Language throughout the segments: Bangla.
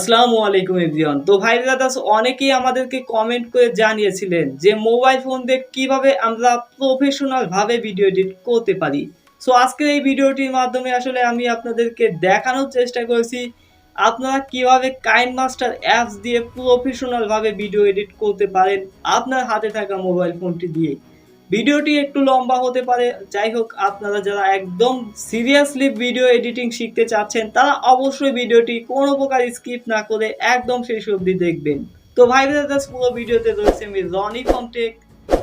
আসসালামু আলাইকুম এভরিওয়ান। তো ভাই ব্রাদার্স অনেকেই আমাদেরকে কমেন্ট করে জানিয়েছিলেন যে মোবাইল ফোন দিয়ে কিভাবে আমরা প্রফেশনাল ভাবে ভিডিও এডিট করতে পারি। সো আজকের এই ভিডিওটির মাধ্যমে আসলে আমি আপনাদেরকে দেখানোর চেষ্টা করেছি আপনারা কিভাবে কাইনমাস্টার অ্যাপস দিয়ে প্রফেশনাল ভাবে ভিডিও এডিট করতে পারেন আপনার হাতে থাকা মোবাইল ফোনটি দিয়ে। ভিডিওটি একটু লম্বা হতে পারে, যাই হোক আপনারা যারা একদম সিরিয়াসলি ভিডিও এডিটিং শিখতে চাচ্ছেন তারা অবশ্যই ভিডিওটি কোনো প্রকার স্কিপ না করে একদম শেষ অবধি দেখবেন। তো ভাই ব্রাদার্স পুরো ভিডিওতে রয়েছে আমি Roni from tech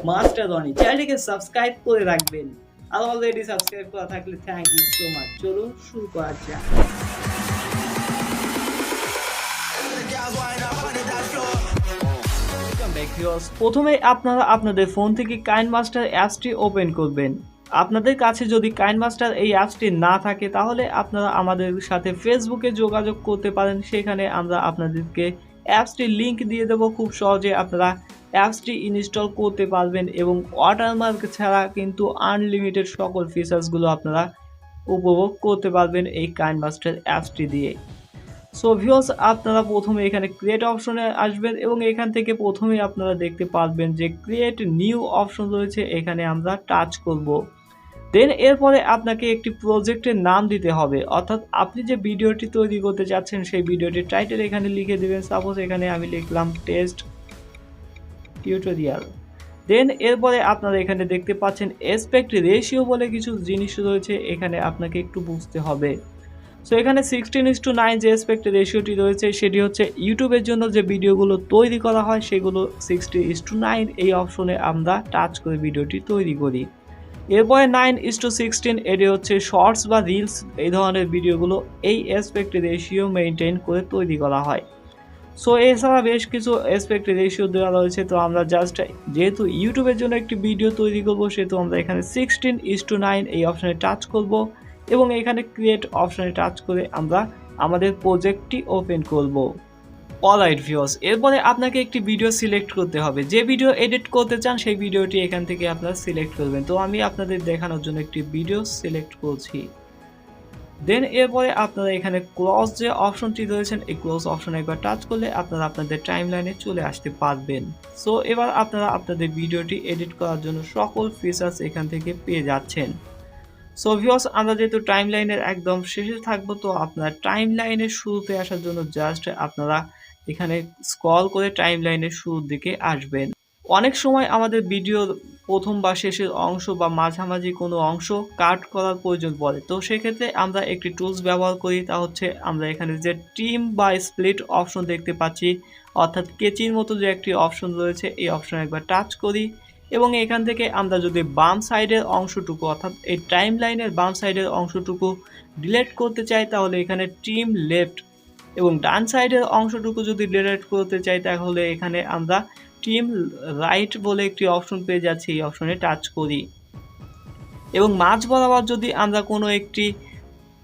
master Roni, চ্যানেলটিকে সাবস্ক্রাইব করে রাখবেন। আর অলরেডি সাবস্ক্রাইব করা থাকলে থ্যাংক ইউ সো মাচ। চলুন শুরু করা যাক। প্রথমে আপনারা আপনাদের ফোন থেকে কাইনমাস্টার অ্যাপসটি ওপেন করবেন। আপনাদের কাছে যদি কাইনমাস্টার এই অ্যাপসটি না থাকে তাহলে আপনারা আমাদের সাথে ফেসবুকে যোগাযোগ করতে পারেন, সেখানে আমরা আপনাদেরকে অ্যাপসটির লিঙ্ক দিয়ে দেবো। খুব সহজে আপনারা অ্যাপসটি ইনস্টল করতে পারবেন এবং ওয়াটারমার্ক ছাড়া কিন্তু আনলিমিটেড সকল ফিচার্সগুলো আপনারা উপভোগ করতে পারবেন এই কাইনমাস্টার অ্যাপসটি দিয়ে। সো ভিউয়ার্স, আপনারা প্রথমে এখানে ক্রিয়েট অপশনে আসবেন এবং এখান থেকে প্রথমে আপনারা দেখতে পারবেন যে ক্রিয়েট নিউ অপশন রয়েছে, এখানে আমরা টাচ করব। দেন এরপরে আপনাকে একটি প্রজেক্টের নাম দিতে হবে, অর্থাৎ আপনি যে ভিডিওটি তৈরি করতে চাচ্ছেন সেই ভিডিওটির টাইটেল এখানে লিখে দেবেন। সাপোজ এখানে আমি লিখলাম টেস্ট টিউটোরিয়াল। দেন এরপরে আপনারা এখানে দেখতে পাচ্ছেন অ্যাসপেক্ট রেশিও বলে কিছু জিনিস রয়েছে, এখানে আপনাকে একটু বুঝতে হবে। সো এখানে 16:9 যে অ্যাসপেক্ট রেশিওটি রয়েছে সেটি হচ্ছে ইউটিউবের জন্য যে ভিডিওগুলো তৈরি করা হয় সেগুলো 16:9 এই অপশনে আমরা টাচ করে ভিডিওটি তৈরি করি। এরপরে 9:16 এটি হচ্ছে শর্টস বা রিলস, এই ধরনের ভিডিওগুলো এই অ্যাসপেক্ট রেশিও মেনটেন করে তৈরি করা হয়। সো এছাড়া বেশ কিছু অ্যাসপেক্ট রেশিও দেওয়া রয়েছে, তো আমরা জাস্ট যেহেতু ইউটিউবের জন্য একটি ভিডিও তৈরি করব সেহেতু আমরা এখানে 16:9 এই অপশনে টাচ করব এবং এখানে ক্রিয়েট অপশনে টাচ করে আমরা আমাদের প্রজেক্টটি ওপেন করব। অলরাইট ভিউয়ার্স, এরপরে আপনাকে একটি ভিডিও সিলেক্ট করতে হবে। যে ভিডিও এডিট করতে চান সেই ভিডিওটি এখান থেকে আপনারা সিলেক্ট করবেন। তো আমি আপনাদের দেখানোর জন্য একটি ভিডিও সিলেক্ট করছি। দেন এরপরে আপনারা এখানে ক্লোজ যে অপশনটি রয়েছেন এই ক্লোজ অপশনে একবার টাচ করলে আপনারা আপনাদের টাইমলাইনে চলে আসতে পারবেন। সো এবার আপনারা আপনাদের ভিডিওটি এডিট করার জন্য সকল ফিচার্স এখান থেকে পেয়ে যাচ্ছেন। সো ভিউয়ার্স, আমরা যেহেতু টাইমলাইনের একদম শেষে থাকবো, তো আপনার টাইমলাইনের শুরুতে আসার জন্য জাস্ট আপনারা এখানে স্ক্রল করে টাইমলাইনের শুরুর দিকে আসবেন। অনেক সময় আমাদের ভিডিও প্রথম বা শেষের অংশ বা মাঝামাঝি কোনো অংশ কাট করার প্রয়োজন পড়ে, তো সেক্ষেত্রে আমরা একটি টুলস ব্যবহার করি, তা হচ্ছে আমরা এখানে যে ট্রিম বা স্প্লিট অপশন দেখতে পাচ্ছি, অর্থাৎ কেচির মতো যে একটি অপশন রয়েছে এই অপশনে একবার টাচ করি এবং এখান থেকে আমরা যদি বাম সাইডের অংশটুকু অর্থাৎ এই টাইম লাইনের বাম সাইডের অংশটুকু ডিলিট করতে চাই তাহলে এখানে ট্রিম লেফট, এবং ডান সাইডের অংশটুকু যদি ডিলিট করতে চাই তাহলে এখানে আমরা ট্রিম রাইট বলে একটি অপশন পেয়ে যাচ্ছি, এই অপশনে টাচ করি। এবং মাঝ বরাবর যদি আমরা কোনো একটি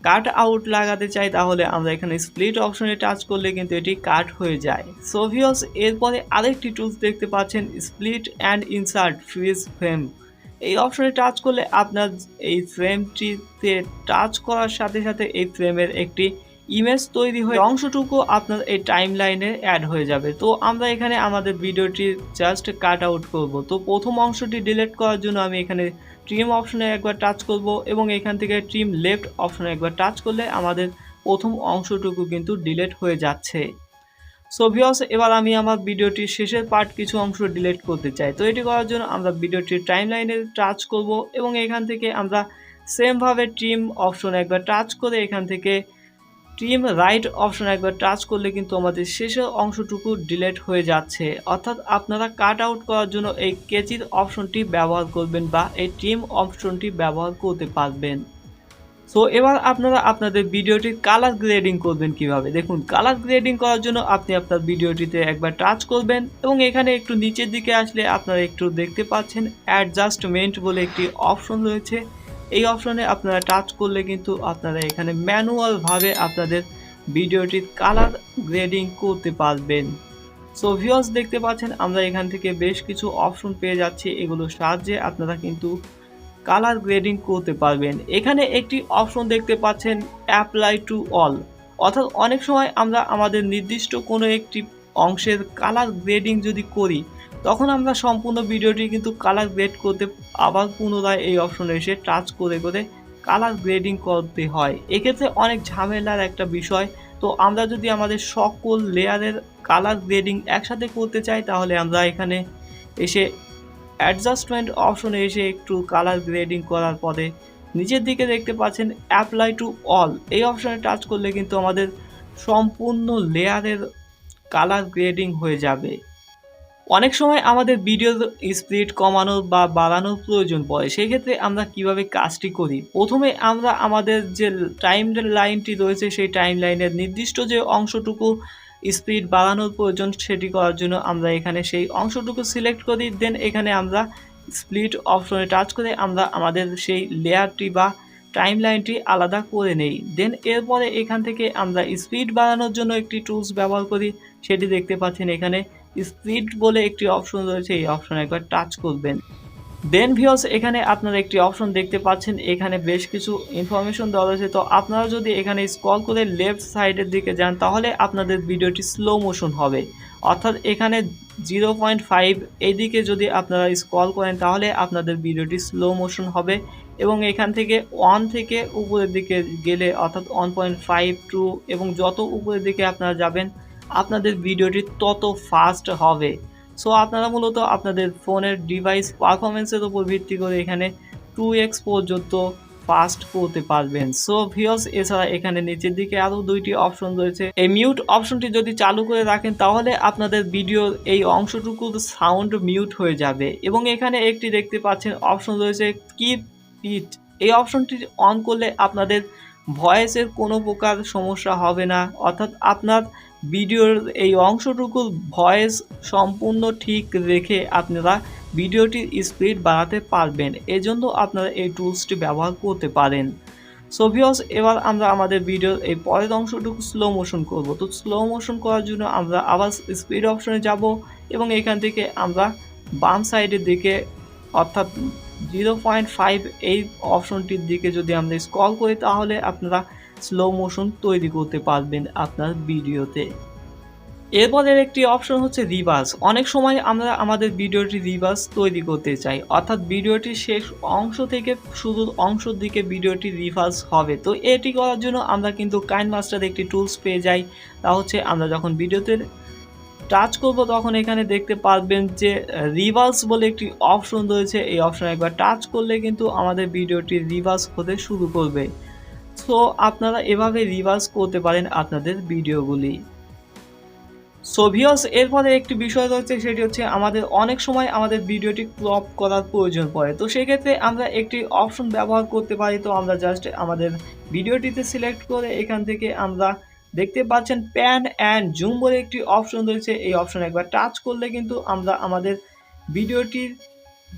কাট আউট লাগাতে চাই তাহলে আমরা এখানে স্প্লিট অপশনে টাচ করলে কিন্তু এটি কাট হয়ে যায়। সো ভিউয়ার্স, এরপরে আরেকটি টুলস দেখতে পাচ্ছেন split and insert fridge frame, এই অপশনে টাচ করলে আপনার এই ফ্রেমটিতে টাচ করার সাথে সাথে এই ফ্রেমের একটি ইমেজ তৈরি হয়ে অংশটুকু আপনার এই টাইম লাইনে অ্যাড হয়ে যাবে। তো আমরা এখানে আমাদের ভিডিওটি জাস্ট কাট আউট করব। তো প্রথম অংশটি ডিলিট করার জন্য আমি এখানে ট্রিম অপশনে একবার টাচ করব এবং এখান থেকে ট্রিম লেফট অপশনে একবার টাচ করলে আমাদের প্রথম অংশটুকু কিন্তু ডিলিট হয়ে যাচ্ছে। সো ভিউয়ার্স, এবার আমি আমার ভিডিওটির শেষের পার্ট কিছু অংশ ডিলিট করতে চাই। তো এটি করার জন্য আমরা ভিডিওটির টাইমলাইনে টাচ করব এবং এখান থেকে আমরা সেমভাবে ট্রিম অপশনে একবার টাচ করে এখান থেকে ট্রিম রাইট অপশন একবার টাচ করলে কিন্তু আমাদের শেষের অংশটুকু ডিলিট হয়ে যাচ্ছে। অর্থাৎ আপনারা কাট আউট করার জন্য এই কেচির অপশনটি ব্যবহার করবেন বা এই ট্রিম অপশনটি ব্যবহার করতে পারবেন। সো এবার আপনারা আপনাদের ভিডিওটির কালার গ্রেডিং করবেন কিভাবে। দেখুন, কালার গ্রেডিং করার জন্য আপনি আপনার ভিডিওটিতে একবার টাচ করবেন এবং এখানে একটু নিচের দিকে আসলে আপনারা একটু দেখতে পাচ্ছেন অ্যাডজাস্টমেন্ট বলে একটি অপশন রয়েছে, এই অপশনে আপনারা টাচ করলে কিন্তু আপনারা এখানে ম্যানুয়ালভাবে আপনাদের ভিডিওটির কালার গ্রেডিং করতে পারবেন। সো ভিউয়ার্স, দেখতে পাচ্ছেন আমরা এখান থেকে বেশ কিছু অপশন পেয়ে যাচ্ছি, এগুলোর সাহায্যে আপনারা কিন্তু কালার গ্রেডিং করতে পারবেন। এখানে একটি অপশন দেখতে পাচ্ছেন অ্যাপ্লাই টু অল, অর্থাৎ অনেক সময় আমরা আমাদের নির্দিষ্ট কোনো একটি অংশের কালার গ্রেডিং যদি করি, তখন আমরা সম্পূর্ণ ভিডিওটি কিন্তু কালার গ্রেড করতে আবার পুনরায় এই অপশনে এসে টাচ করে কালার গ্রেডিং করতে হয়। এক্ষেত্রে অনেক ঝামেলার একটা বিষয়। তো আমরা যদি আমাদের সকল লেয়ারের কালার গ্রেডিং একসাথে করতে চাই, তাহলে আমরা এখানে এসে অ্যাডজাস্টমেন্ট অপশনে এসে একটু কালার গ্রেডিং করার পরে নিচের দিকে দেখতে পাচ্ছেন অ্যাপ্লাই টু অল, এই অপশনে টাচ করলে কিন্তু আমাদের সম্পূর্ণ লেয়ারের কালার গ্রেডিং হয়ে যাবে। অনেক সময় আমাদের ভিডিওর স্পিড কমানোর বা বাড়ানোর প্রয়োজন পড়ে, সেক্ষেত্রে আমরা কিভাবে কাজটি করি? প্রথমে আমরা আমাদের যে টাইম লাইনটি রয়েছে সেই টাইম লাইনের নির্দিষ্ট যে অংশটুকু স্পিড বাড়ানোর প্রয়োজন, সেটি করার জন্য আমরা এখানে সেই অংশটুকু সিলেক্ট করি। দেন এখানে আমরা স্প্লিট অপশনে টাচ করে আমরা আমাদের সেই লেয়ারটি বা টাইম লাইনটি আলাদা করে নেই। দেন এরপরে এখান থেকে আমরা স্পিড বাড়ানোর জন্য একটি টুলস ব্যবহার করি, সেটি দেখতে পাচ্ছেন এখানে স্পিড বলে একটি অপশন রয়েছে, এই অপশনে একবার টাচ করবেন। দেন ভিউয়ার্স, এখানে আপনারা একটি অপশন দেখতে পাচ্ছেন, এখানে বেশ কিছু ইনফরমেশন দেওয়া রয়েছে। তো আপনারা যদি এখানে স্ক্রল করে লেফট সাইডের দিকে যান, তাহলে আপনাদের ভিডিওটি স্লো মোশন হবে। অর্থাৎ এখানে 0.5 এইদিকে যদি আপনারা স্ক্রল করেন, তাহলে আপনাদের ভিডিওটি স্লো মোশন হবে। এবং এখান থেকে 1 থেকে উপরের দিকে গেলে অর্থাৎ 1.5 টু এবং যত উপরের দিকে আপনারা যাবেন, আপনাদের ভিডিওটি তত ফাস্ট হবে। সো আপনারা মূলত আপনাদের ফোনের ডিভাইস পারফরমেন্সের উপর ভিত্তি করে এখানে 2x পর্যন্ত ফাস্ট করতে পারবেন। সো ভিউয়ার্স, এছাড়া এখানে নিচের দিকে আরও দুইটি অপশন রয়েছে। এই মিউট অপশনটি যদি চালু করে রাখেন, তাহলে আপনাদের ভিডিওর এই অংশটুকুর সাউন্ড মিউট হয়ে যাবে। এবং এখানে একটি দেখতে পাচ্ছেন অপশন রয়েছে কিপ ইট, এই অপশনটি অন করলে আপনাদের ভয়েসের কোনো প্রকার সমস্যা হবে না। অর্থাৎ আপনার ভিডিওর এই অংশটুকুর ভয়েস সম্পূর্ণ ঠিক রেখে আপনারা ভিডিওটির স্পিড বাড়াতে পারবেন। এজন্য আপনারা এই টুলসটি ব্যবহার করতে পারেন। সো ভিউয়ার্স, এবার আমরা আমাদের ভিডিওর এই পরের অংশটুকু স্লো মোশন করব। তো স্লো মোশন করার জন্য আমরা আবার স্পিড অপশনে যাব এবং এখান থেকে আমরা বাম সাইডের দিকে অর্থাৎ 0.5 এই অপশনটির দিকে যদি আমরা স্ক্রল করি, তাহলে আপনারা স্লো মোশন তৈরি করতে পারবেন আপনার ভিডিওতে। এরপরের একটি অপশন হচ্ছে রিভার্স। অনেক সময় আমরা আমাদের ভিডিওটি রিভার্স তৈরি করতে চাই, অর্থাৎ ভিডিওটির শেষ অংশ থেকে শুরুর অংশের দিকে ভিডিওটি রিভার্স হবে। তো এটি করার জন্য আমরা কিন্তু কাইনমাস্টার একটি টুলস পেয়ে যাই। তা হচ্ছে আমরা যখন ভিডিওতে টাচ করব, তখন এখানে দেখতে পারবেন যে রিভার্স বলে একটি অপশন রয়েছে। এই অপশনে একবার টাচ করলে কিন্তু আমাদের ভিডিওটি রিভার্স হতে শুরু করবে। সো আপনারা এভাবে রিভার্স করতে পারেন আপনাদের ভিডিওগুলি। সো ভিউয়ার্স, এরপরে একটি বিষয় রয়েছে, সেটি হচ্ছে আমাদের অনেক সময় আমাদের ভিডিওটি ক্রপ করার প্রয়োজন পড়ে। তো সেক্ষেত্রে আমরা একটি অপশন ব্যবহার করতে পারি। তো আমরা জাস্ট আমাদের ভিডিওটিতে সিলেক্ট করে এখান থেকে আমরা দেখতে পাচ্ছেন প্যান অ্যান্ড জুম বলে একটি অপশন রয়েছে। এই অপশনে একবার টাচ করলে কিন্তু আমরা আমাদের ভিডিওটির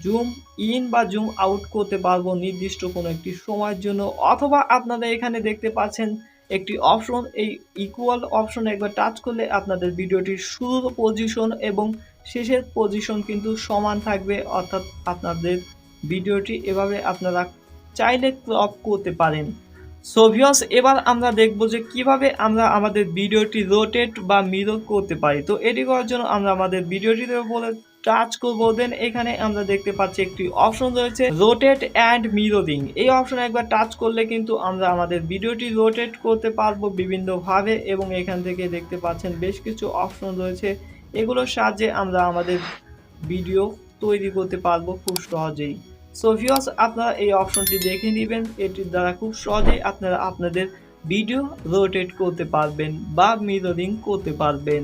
জুম ইন বা জুম আউট করতে পারবো নির্দিষ্ট কোনো একটি সময়ের জন্য। অথবা আপনারা এখানে দেখতে পাচ্ছেন একটি অপশন, এই ইকুয়াল অপশনে একবার টাচ করলে আপনাদের ভিডিওটির শুরুর পজিশন এবং শেষের পজিশন কিন্তু সমান থাকবে। অর্থাৎ আপনাদের ভিডিওটি এভাবে আপনারা চাইলে ক্রপ করতে পারেন। সো ভিউয়ার্স, এবার আমরা দেখব যে কিভাবে আমরা আমাদের ভিডিওটি রোটেট বা মিরর করতে পারি। তো এটি করার জন্য আমরা আমাদের ভিডিওটিতে উপরে টাচ করব। দেন এখানে আমরা দেখতে পাচ্ছি একটি অপশন রয়েছে রোটেট অ্যান্ড মিররিং। এই অপশনে একবার টাচ করলে কিন্তু আমরা আমাদের ভিডিওটি রোটেট করতে পারবো বিভিন্নভাবে। এবং এখান থেকে দেখতে পাচ্ছেন বেশ কিছু অপশন রয়েছে, এগুলোর সাহায্যে আমরা আমাদের ভিডিও তৈরি করতে পারবো খুব সহজেই। সো ভিউয়ার্স, আপনারা এই অপশনটি দেখে নেবেন, এটির দ্বারা খুব সহজেই আপনারা আপনাদের ভিডিও রোটেট করতে পারবেন বা মিররিং করতে পারবেন।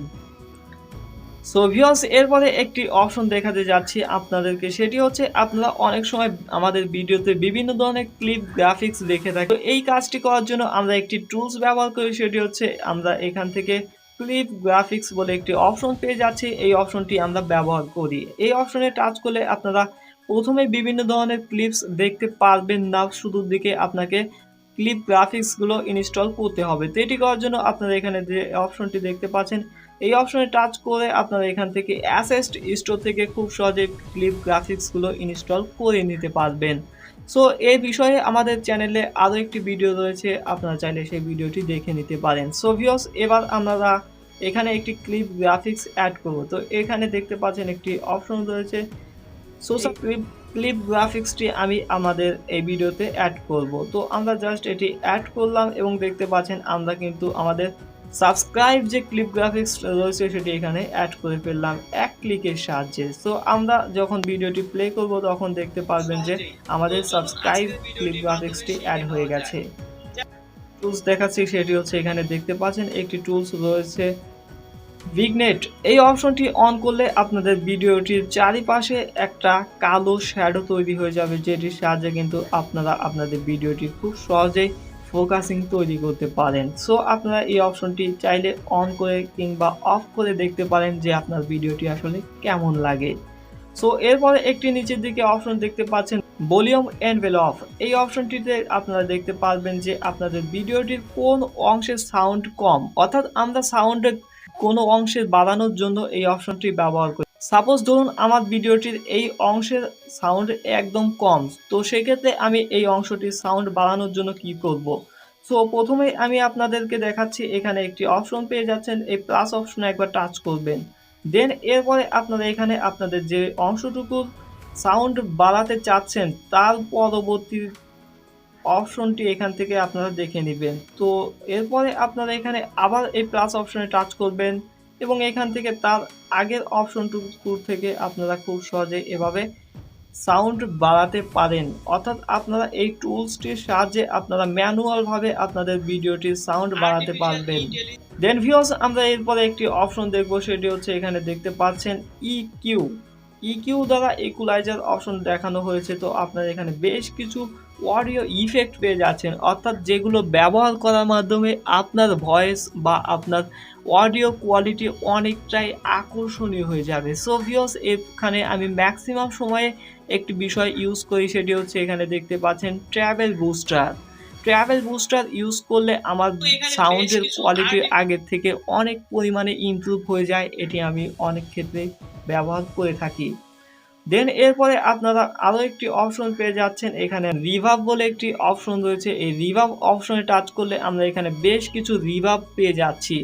সো ভিউয়ার্স, এরপরে একটি অপশন দেখাতে যাচ্ছি আপনাদেরকে, সেটি হচ্ছে আপনারা অনেক সময় আমাদের ভিডিওতে বিভিন্ন ধরনের ক্লিপ গ্রাফিক্স দেখে থাকি। তো এই কাজটি করার জন্য আমরা একটি টুলস ব্যবহার করি, সেটি হচ্ছে আমরা এখান থেকে ক্লিপ গ্রাফিক্স বলে একটি অপশন পেয়ে যাচ্ছি। এই অপশনটি আমরা ব্যবহার করি। এই অপশনে টাচ করলে আপনারা প্রথমে বিভিন্ন ধরনের ক্লিপস দেখতে পারবেন না, শুরুর দিকে আপনাকে ক্লিপ গ্রাফিক্সগুলো ইনস্টল করতে হবে। তো এটি করার জন্য আপনারা এখানে যে অপশনটি দেখতে পাচ্ছেন, এই অপশনে টাচ করে আপনারা এখান থেকে অ্যাসেট স্টোর থেকে খুব সহজে ক্লিপ গ্রাফিক্সগুলো ইনস্টল করে নিতে পারবেন। সো এই বিষয়ে আমাদের চ্যানেলে আরও একটি ভিডিও রয়েছে, আপনারা চাইলে সেই ভিডিওটি দেখে নিতে পারেন। সো ভিউয়ার্স, এবার আমরা এখানে একটি ক্লিপ গ্রাফিক্স অ্যাড করব। তো এখানে দেখতে পাচ্ছেন একটি অপশন রয়েছে, সোশ্যাল ক্লিপ গ্রাফিক্সটি আমি আমাদের এই ভিডিওতে অ্যাড করব। তো আমরা জাস্ট এটি অ্যাড করলাম এবং দেখতে পাচ্ছেন আমরা কিন্তু আমাদের সাবস্ক্রাইব যে ক্লিপ গ্রাফিক্স রয়েছে সেটি এখানে অ্যাড করে ফেললাম এক ক্লিকের সাহায্যে। সো আমরা যখন ভিডিওটি প্লে করব তখন দেখতে পারবেন যে আমাদের সাবস্ক্রাইব ক্লিপ গ্রাফিক্সটি অ্যাড হয়ে গেছে। টুলস দেখাচ্ছি, সেটি হচ্ছে এখানে দেখতে পাচ্ছেন একটি টুলস রয়েছে ভিগনেট। এই অপশনটি অন করলে আপনাদের ভিডিওটির চারিপাশে একটা কালো শ্যাডো তৈরি হয়ে যাবে, যেটির সাহায্যে কিন্তু আপনারা আপনাদের ভিডিওটি খুব সহজেই ফোকাসিং তৈরি করতে পারেন। সো আপনারা এই অপশনটি চাইলে অন করে কিংবা অফ করে দেখতে পারেন যে আপনার ভিডিওটি আসলে কেমন লাগে। সো এরপরে একটি নিচের দিকে অপশন দেখতে পাচ্ছেন ভলিউম এনভেলপ। এই অপশনটিতে আপনারা দেখতে পারবেন যে আপনাদের ভিডিওটির কোন অংশের সাউন্ড কম, অর্থাৎ আমরা সাউন্ড কোনো অংশে বাড়ানোর জন্য এই অপশনটি ব্যবহার করি। সাপোজ ধরুন আমার ভিডিওটির এই অংশের সাউন্ড একদম কম, তো সেক্ষেত্রে আমি এই অংশটির সাউন্ড বাড়ানোর জন্য কি করব। সো প্রথমে আমি আপনাদেরকে দেখাচ্ছি, এখানে একটি অপশন পেয়ে যাচ্ছেন, এই প্লাস অপশনে একবার টাচ করবেন। দেন এরপরে আপনারা এখানে আপনাদের যে অংশটুকুর সাউন্ড বাড়াতে চাচ্ছেন তার পরবর্তী অপশনটি এখান থেকে আপনারা দেখে নেবেন। তো এরপরে আপনারা এখানে আবার এই প্লাস অপশনে টাচ করবেন এবং এখান থেকে তার আগের অপশনটুকু থেকে আপনারা খুব সহজে এভাবে সাউন্ড বাড়াতে পারেন। অর্থাৎ আপনারা এই টুলসটির সাহায্যে আপনারা ম্যানুয়ালভাবে আপনাদের ভিডিওটির সাউন্ড বাড়াতে পারবেন। দেন ভিউয়ার্স, আমরা এরপরে একটি অপশন দেখব, সেটি হচ্ছে এখানে দেখতে পাচ্ছেন ইকিউ। ইকিউ দ্বারা ইকুয়ালাইজার অপশন দেখানো হয়েছে। তো আপনারা এখানে বেশ কিছু অডিও ইফেক্ট পেয়ে যাচ্ছেন, অর্থাৎ যেগুলো ব্যবহার করার মাধ্যমে আপনার ভয়েস বা আপনার অডিও কোয়ালিটি অনেকটাই আকর্ষণীয় হয়ে যাবে। সো ভিউয়ার্স, এখানে আমি ম্যাক্সিমাম সময়ে একটি বিষয় ইউজ করি, সেটি হচ্ছে এখানে দেখতে পাচ্ছেন travel booster. Travel booster use করলে আমার সাউন্ডের কোয়ালিটি আগের থেকে অনেক পরিমাণে ইমপ্রুভ হয়ে যায়, এটি আমি অনেক ক্ষেত্রে ব্যবহার করে থাকি। দেন এরপরে আপনারা আরও একটি অপশন পেয়ে যাচ্ছেন, এখানে রিভার্ব বলে একটি অপশন রয়েছে। এই রিভার্ব অপশনে টাচ করলে আমরা এখানে বেশ কিছু রিভার্ব পেয়ে যাচ্ছি,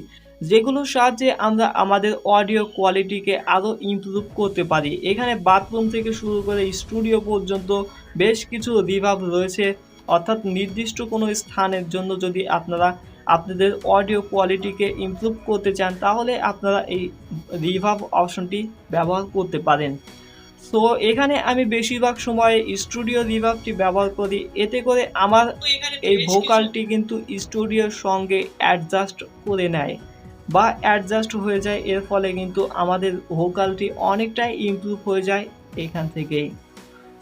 যেগুলোর সাহায্যে আমরা আমাদের অডিও কোয়ালিটিকে আরও ইমপ্রুভ করতে পারি। এখানে বাথরুম থেকে শুরু করে স্টুডিও পর্যন্ত বেশ কিছু রিভার্ব রয়েছে, অর্থাৎ নির্দিষ্ট কোনো স্থানের জন্য যদি আপনারা আপনাদের অডিও কোয়ালিটিকে ইমপ্রুভ করতে চান তাহলে আপনারা এই রিভার্ব অপশনটি ব্যবহার করতে পারেন। সো এখানে আমি বেশিরভাগ সময় স্টুডিও রিভার্বটি ব্যবহার করি, এতে করে আমার এই ভোকালটি কিন্তু স্টুডিওর সঙ্গে অ্যাডজাস্ট করে নেয় বা অ্যাডজাস্ট হয়ে যায়। এর ফলে কিন্তু আমাদের ভোকালটি অনেকটাই ইমপ্রুভ হয়ে যায় এখান থেকেই।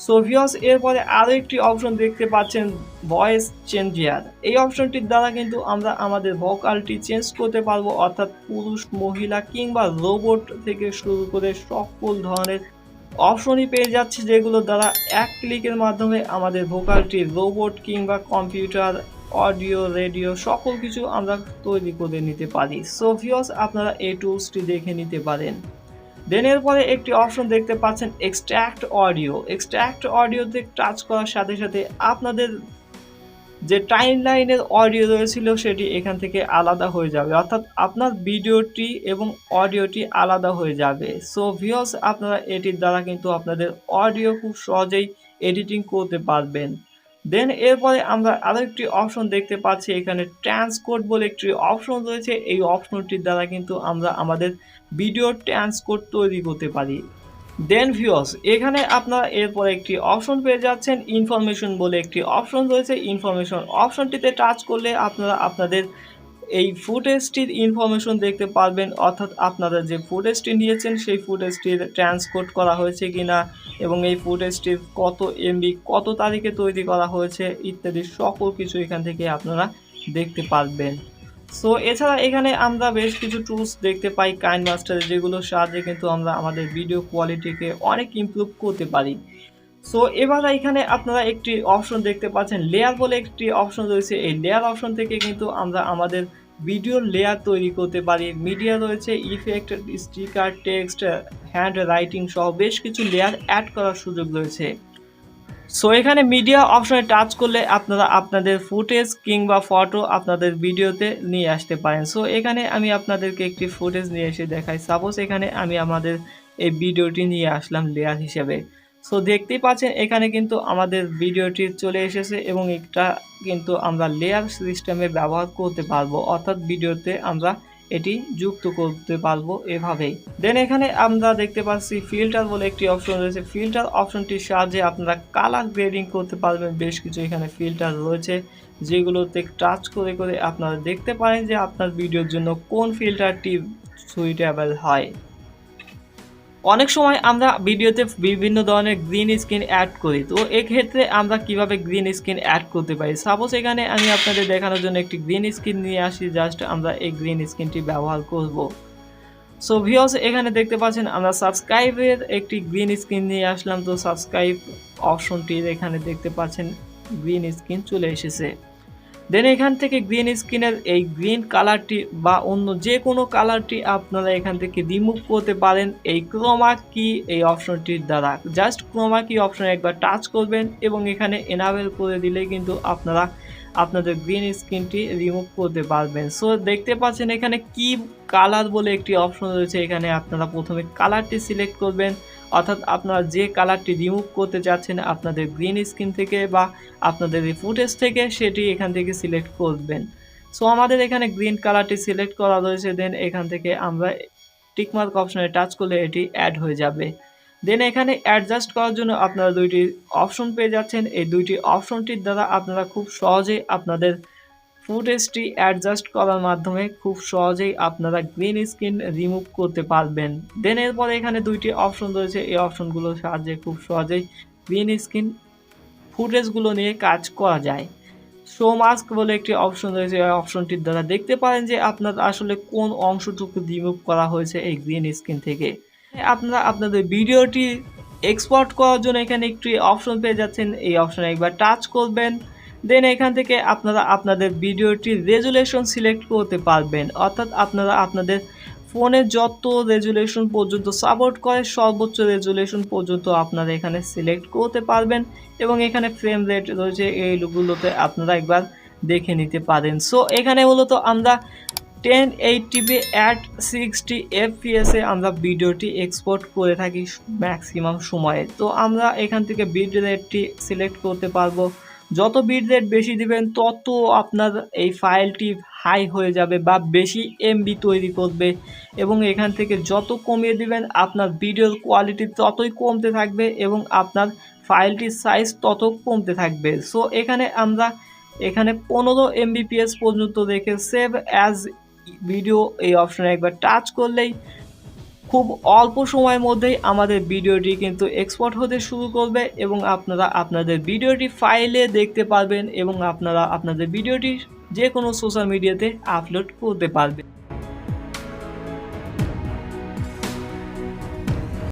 সো ভিউয়ার্স, এরপরে আরও একটি অপশন দেখতে পাচ্ছেন ভয়েস চেঞ্জিয়ার। এই অপশনটির দ্বারা কিন্তু আমরা আমাদের ভোকালটি চেঞ্জ করতে পারবো, অর্থাৎ পুরুষ, মহিলা কিংবা রোবট থেকে শুরু করে সকল ধরনের অপশনই পেয়ে যাচ্ছি, যেগুলো দ্বারা এক ক্লিকের মাধ্যমে আমাদের ভোকালটি রোবট কিংবা কম্পিউটার, অডিও, রেডিও সকল কিছু আমরা তৈরি করে নিতে পারি। সো ভিউয়ার্স, আপনারা এই টুলসটি দেখে নিতে পারেন। দেন এরপরে একটি অপশন দেখতে পাচ্ছেন এক্সট্র্যাক্ট অডিও। এক্সট্র্যাক্ট অডিওতে টাচ করার সাথে সাথে আপনাদের যে টাইম লাইনের অডিও রয়েছিল সেটি এখান থেকে আলাদা হয়ে যাবে, অর্থাৎ আপনার ভিডিওটি এবং অডিওটি আলাদা হয়ে যাবে। সো ভিউয়ার্স, আপনারা এটির দ্বারা কিন্তু আপনাদের অডিও খুব সহজেই এডিটিং করতে পারবেন। দেন এরপরে আমরা আরও একটি অপশন দেখতে পাচ্ছি, এখানে ট্রান্সকোড বলে একটি অপশন রয়েছে। এই অপশনটির দ্বারা কিন্তু আমরা আমাদের ভিডিও ট্রান্সকোড তৈরি করতে পারি। দেন ভিউয়ার্স, এখানে আপনারা এরপর একটি অপশন পেয়ে যাচ্ছেন ইনফরমেশন বলে একটি অপশন রয়েছে। ইনফরমেশন অপশনটিতে টাচ করলে আপনারা আপনাদের এই ফুটেজটির ইনফরমেশন দেখতে পারবেন, অর্থাৎ আপনারা যে ফুটেজটি নিয়েছেন সেই ফুটেজটির ট্রান্সকোড করা হয়েছে কিনা এবং এই ফুটেজটির কত এমবি, কত তারিখে তৈরি করা হয়েছে ইত্যাদি সকল কিছু এখান থেকে আপনারা দেখতে পারবেন। সো এছাড়া এখানে আমরা বেশ কিছু টুলস দেখতে পাই কাইনমাস্টারে, যেগুলোর সাহায্যে কিন্তু আমরা আমাদের ভিডিও কোয়ালিটিকে অনেক ইমপ্রুভ করতে পারি। সো এবার এখানে আপনারা একটি অপশন দেখতে পাচ্ছেন লেয়ার বলে একটি অপশন রয়েছে। এই লেয়ার অপশন থেকে কিন্তু আমরা আমাদের ভিডিও লেয়ার তৈরি করতে পারি। মিডিয়া রয়েছে, effect, sticker, text, hand writing সহ বেশ কিছু লেয়ার অ্যাড করার সুযোগ রয়েছে। সো এখানে মিডিয়া অপশনে টাচ করলে আপনারা আপনাদের ফুটেজ কিংবা ফটো আপনাদের ভিডিওতে নিয়ে আসতে পারেন। সো এখানে আমি আপনাদেরকে একটি ফুটেজ নিয়ে এসে দেখাই। সাপোজ এখানে আমি আমাদের এই ভিডিওটি নিয়ে আসলাম লেয়ার হিসেবে। সো দেখতেই পাচ্ছেন এখানে কিন্তু আমাদের ভিডিওটি চলে এসেছে এবং এটা কিন্তু আমরা লেয়ার সিস্টেমে ব্যবহার করতে পারবো, অর্থাৎ ভিডিওতে আমরা এটি যুক্ত করতে পারবো এভাবেই। দেন এখানে আমরা দেখতে পাচ্ছি ফিল্টার বলে একটি অপশন রয়েছে। ফিল্টার অপশনটির সাহায্যে আপনারা কালার গ্রেডিং করতে পারবেন। বেশ কিছু এখানে ফিল্টার রয়েছে যেগুলোতে টাচ করে করে আপনারা দেখতে পারেন যে আপনার ভিডিওর জন্য কোন ফিল্টারটি সুইটেবল হয়। অনেক সময় আমরা ভিডিওতে বিভিন্ন ধরনের গ্রিন স্ক্রিন অ্যাড করি, তো এক্ষেত্রে আমরা কিভাবে গ্রিন স্ক্রিন অ্যাড করতে পারি। সাপোজ এখানে আমি আপনাদের দেখানোর জন্য একটি গ্রিন স্ক্রিন নিয়ে আসি, জাস্ট আমরা এই গ্রিন স্ক্রিনটি ব্যবহার করব। সো ভিউয়ার্স এখানে দেখতে পাচ্ছেন আমরা সাবস্ক্রাইবের একটি গ্রিন স্ক্রিন নিয়ে আসলাম। তো সাবস্ক্রাইব অপশনটির এখানে দেখতে পাচ্ছেন গ্রিন স্ক্রিন চলে এসেছে। দেন এখান থেকে গ্রিন স্ক্রিনের এই গ্রিন কালারটি বা অন্য যে কোনো কালারটি আপনারা এখান থেকে রিমুভ করতে পারেন এই ক্রোমা কি এই অপশনটির দ্বারা। জাস্ট ক্রোমা কি অপশনে একবার টাচ করবেন এবং এখানে এনাবেল করে দিলেই কিন্তু আপনারা আপনাদের গ্রিন স্ক্রিনটি রিমুভ করতে পারবেন। সো দেখতে পাচ্ছেন এখানে কি কালার বলে একটি অপশন রয়েছে। এখানে আপনারা প্রথমে কালারটি সিলেক্ট করবেন, অর্থাৎ আপনারা যে কালারটি রিমুভ করতে চাচ্ছেন আপনাদের গ্রিন স্ক্রিন থেকে বা আপনাদের এই ফুটেজ থেকে, সেটি এখান থেকে সিলেক্ট করবেন। সো আমাদের এখানে গ্রিন কালারটি সিলেক্ট করা রয়েছে। দেন এখান থেকে আমরা টিকমার্ক অপশনে টাচ করলে এটি অ্যাড হয়ে যাবে। দেন এখানে অ্যাডজাস্ট করার জন্য আপনারা দুইটি অপশন পেয়ে যাচ্ছেন। এই দুইটি অপশনটির দ্বারা আপনারা খুব সহজেই আপনাদের ফুটেজটি অ্যাডজাস্ট করার মাধ্যমে খুব সহজেই আপনারা গ্রিন স্ক্রিন রিমুভ করতে পারবেন। দেন এরপরে এখানে দুইটি অপশন রয়েছে, এই অপশনগুলোর সাহায্যে খুব সহজেই গ্রিন স্ক্রিন ফুটেজগুলো নিয়ে কাজ করা যায়। শো মাস্ক বলে একটি অপশন রয়েছে, এই অপশনটির দ্বারা দেখতে পারেন যে আপনার আসলে কোন অংশটুকু রিমুভ করা হয়েছে এই গ্রিন স্ক্রিন থেকে। আপনারা আপনাদের ভিডিওটি এক্সপোর্ট করার জন্য এখানে একটি অপশন পেয়ে যাচ্ছেন, এই অপশনে একবার টাচ করবেন। দেন এখান থেকে আপনারা আপনাদের ভিডিওটির রেজুলেশন সিলেক্ট করতে পারবেন, অর্থাৎ আপনারা আপনাদের ফোনে যত রেজুলেশন পর্যন্ত সাপোর্ট করে সর্বোচ্চ রেজুলেশন পর্যন্ত আপনারা এখানে সিলেক্ট করতে পারবেন এবং এখানে ফ্রেম রেট রয়েছে এইগুলোতে আপনারা একবার দেখে নিতে পারেন। সো এখানে মূলত আমরা 1080p at 60 fps এ আমরা ভিডিওটি এক্সপোর্ট করে থাকি ম্যাক্সিমাম সময়ে। তো আমরা এখান থেকে বিট রেটটি সিলেক্ট করতে পারবো। যত বিট রেট বেশি দিবেন তত আপনার এই ফাইলটি হাই হয়ে যাবে বা বেশি এমবি তৈরি করবে, এবং এখান থেকে যত কমিয়ে দিবেন আপনার ভিডিওর কোয়ালিটি ততই কমতে থাকবে এবং আপনার ফাইলটির সাইজ তত কমতে থাকবে। সো এখানে আমরা 15 mbps পর্যন্ত রেখে সেভ অ্যাজ ভিডিও এই অপশনে একবার টাচ করলেই খুব অল্প সময়ের মধ্যেই আমাদের ভিডিওটি কিন্তু এক্সপোর্ট হতে শুরু করবে এবং আপনারা আপনাদের ভিডিওটি ফাইলে দেখতে পারবেন এবং আপনারা আপনাদের ভিডিওটি যে কোনো সোশ্যাল মিডিয়াতে আপলোড করতে পারবেন।